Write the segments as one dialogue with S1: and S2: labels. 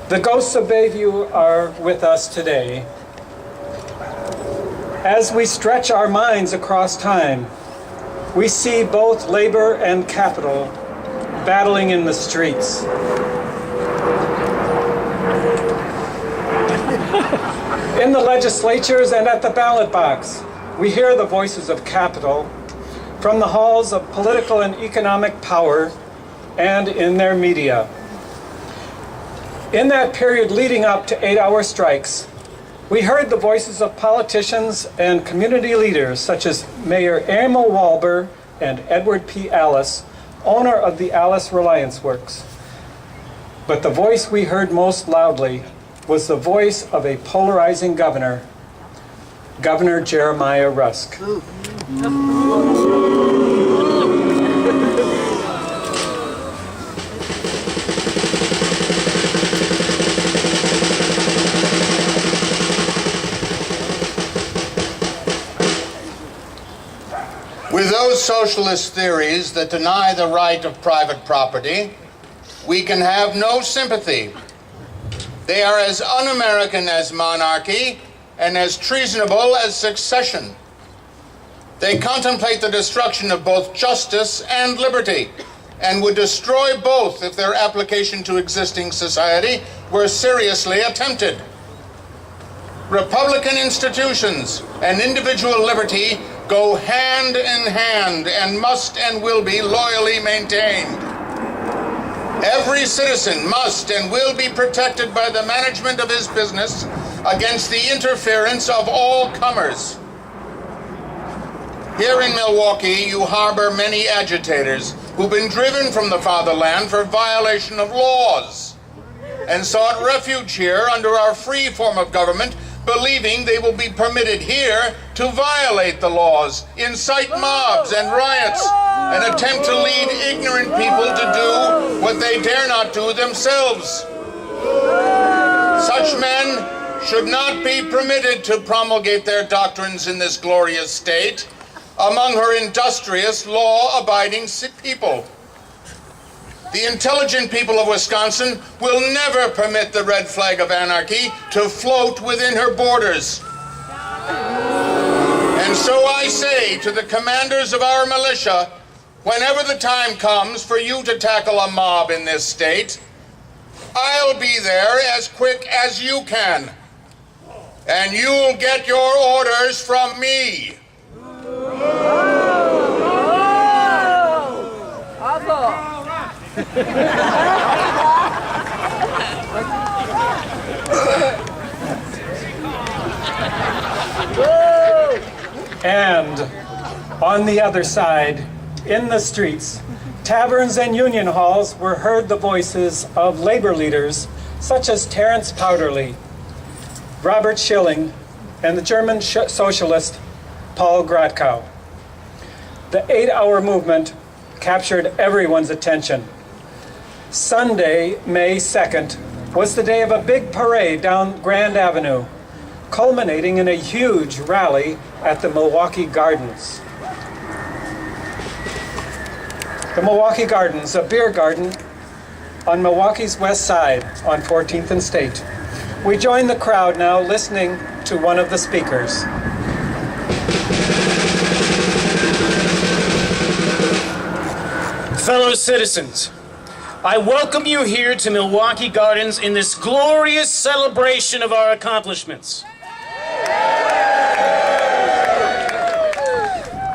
S1: The ghosts of Bayview are with us today. As we stretch our minds across time, we see both labor and capital battling in the streets. In the legislatures and at the ballot box, we hear the voices of capital from the halls of political and economic power and in their media. In that period leading up to 8-hour strikes, we heard the voices of politicians and community leaders such as Mayor Emil Walber and Edward P. Alice, owner of the Alice Reliance Works. But the voice we heard most loudly was the voice of a polarizing governor, Governor Jeremiah Rusk.
S2: With those socialist theories that deny the right of private property, we can have no sympathy. They are as un-American as monarchy and as treasonable as succession. They contemplate the destruction of both justice and liberty and would destroy both if their application to existing society were seriously attempted. Republican institutions and individual liberty go hand in hand and must and will be loyally maintained. Every citizen must and will be protected by the management of his business against the interference of all comers. Here in Milwaukee, you harbor many agitators who've been driven from the fatherland for violation of laws and sought refuge here under our free form of government, believing they will be permitted here to violate the laws, incite mobs and riots, and attempt to lead ignorant people to do what they dare not do themselves. Such men should not be permitted to promulgate their doctrines in this glorious state among her industrious, law-abiding people. The intelligent people of Wisconsin will never permit the red flag of anarchy to float within her borders. And so I say to the commanders of our militia, whenever the time comes for you to tackle a mob in this state, I'll be there as quick as you can. And you'll get your orders from me.
S1: And on the other side, in the streets, taverns and union halls were heard the voices of labor leaders such as Terence Powderly, Robert Schilling, and the German socialist Paul Grotkow. The 8-hour movement captured everyone's attention. Sunday, May 2nd, was the day of a big parade down Grand Avenue, culminating in a huge rally at the Milwaukee Gardens. The Milwaukee Gardens, a beer garden on Milwaukee's west side on 14th and State. We join the crowd now listening to one of the speakers.
S3: Fellow citizens, I welcome you here to Milwaukee Gardens in this glorious celebration of our accomplishments.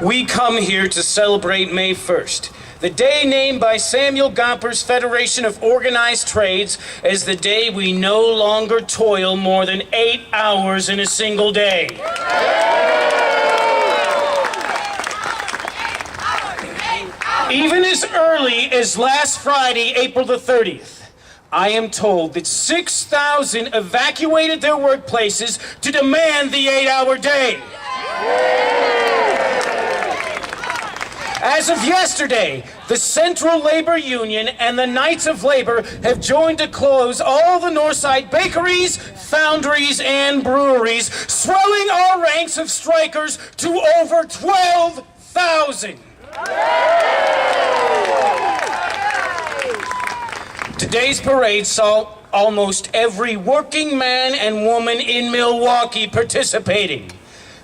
S3: We come here to celebrate May 1st, the day named by Samuel Gomper's Federation of Organized Trades as the day we no longer toil more than 8 hours in a single day. Even as early as last Friday, April the 30th, I am told that 6,000 evacuated their workplaces to demand the 8-hour day. As of yesterday, the Central Labor Union and the Knights of Labor have joined to close all the Northside bakeries, foundries, and breweries, swelling our ranks of strikers to over 12,000. Today's parade saw almost every working man and woman in Milwaukee participating.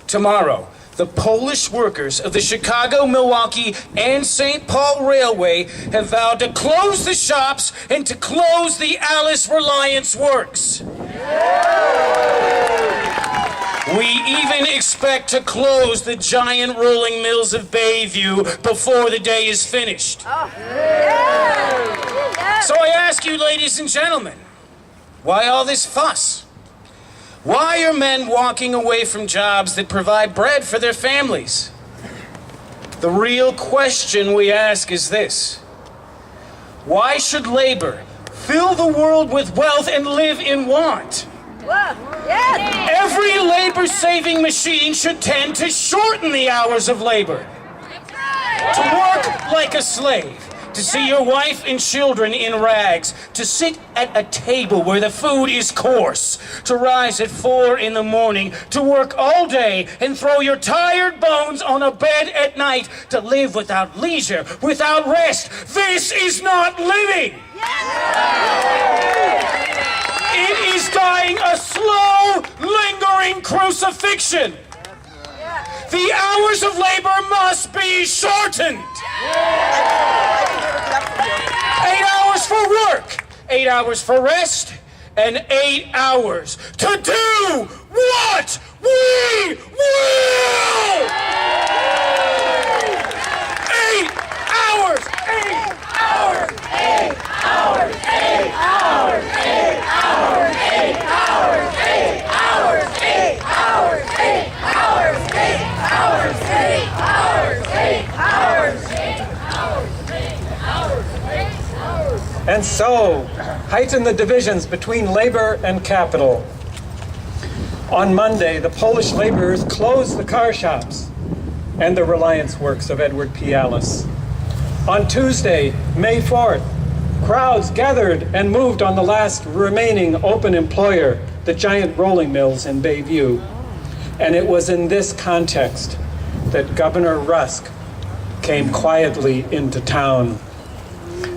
S3: Tomorrow, the Polish workers of the Chicago, Milwaukee, and St. Paul Railway have vowed to close the shops and to close the Alice Reliance Works. We even expect to close the giant rolling mills of Bayview before the day is finished. So I ask you, ladies and gentlemen, why all this fuss? Why are men walking away from jobs that provide bread for their families? The real question we ask is this: why should labor fill the world with wealth and live in want? Every labor-saving machine should tend to shorten the hours of labor. To work like a slave, to see your wife and children in rags, to sit at a table where the food is coarse, to rise at 4 in the morning, to work all day and throw your tired bones on a bed at night, to live without leisure, without rest. This is not living. It is dying a slow, lingering crucifixion. The hours of labor must be shortened. 8 hours for work, 8 hours for rest, and 8 hours to do what we will! 8 hours, 8 hours, 8 hours, 8 hours, 8 hours, 8 hours, 8 hours, 8 hours, 8 hours, 8 hours, 8 hours, 8 hours, 8 hours.
S1: And so, heighten the divisions between labor and capital. On Monday, the Polish laborers closed the car shops and the Reliance Works of Edward P. Alice. On Tuesday, May 4th, crowds gathered and moved on the last remaining open employer, the giant rolling mills in Bayview. And it was in this context that Governor Rusk came quietly into town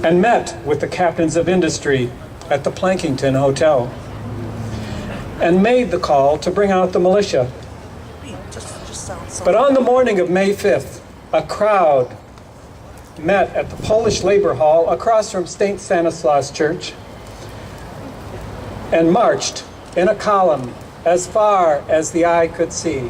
S1: and met with the captains of industry at the Plankington Hotel and made the call to bring out the militia. But on the morning of May 5th, a crowd met at the Polish Labor Hall across from St. Stanislaus Church and marched in a column as far as the eye could see.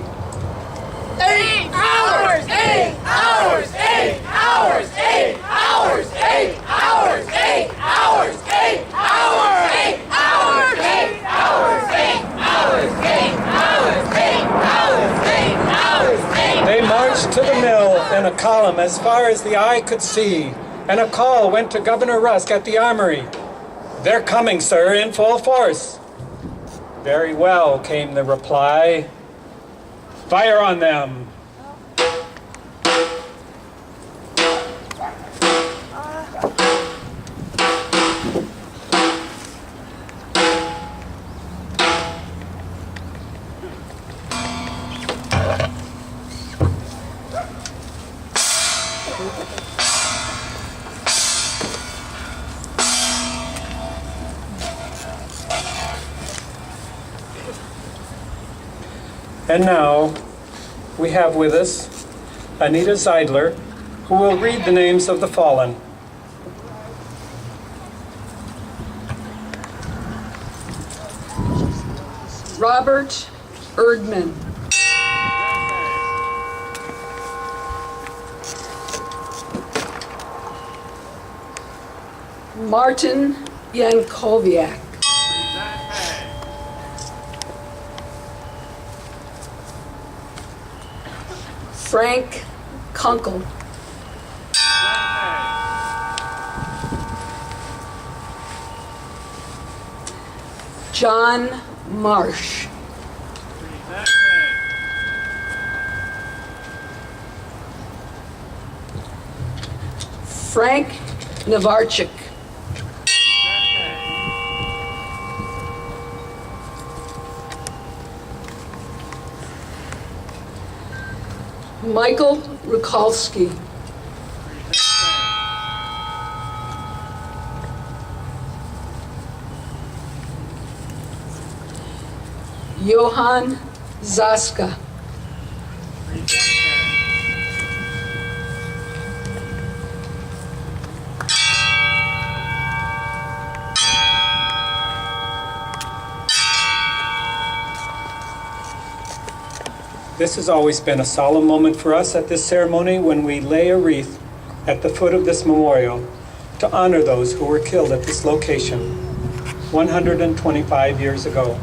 S4: 8 hours! 8 hours! 8 hours! 8 hours! 8 hours! 8 hours! 8 hours! 8 hours! 8 hours! 8 hours! 8 hours! 8 hours! 8 hours!
S1: They marched to the mill in a column as far as the eye could see, and a call went to Governor Rusk at the Armory. "They're coming, sir, in full force." "Very well," came the reply. "Fire on them." And now, we have with us Anita Zeidler, who will read the names of the fallen.
S5: Robert Erdman. Martin Yankoviak. Frank Kunkel. John Marsh. Frank Navarchik. Michael Rukalski. Johann Zaska.
S1: This has always been a solemn moment for us at this ceremony when we lay a wreath at the foot of this memorial to honor those who were killed at this location 125 years ago.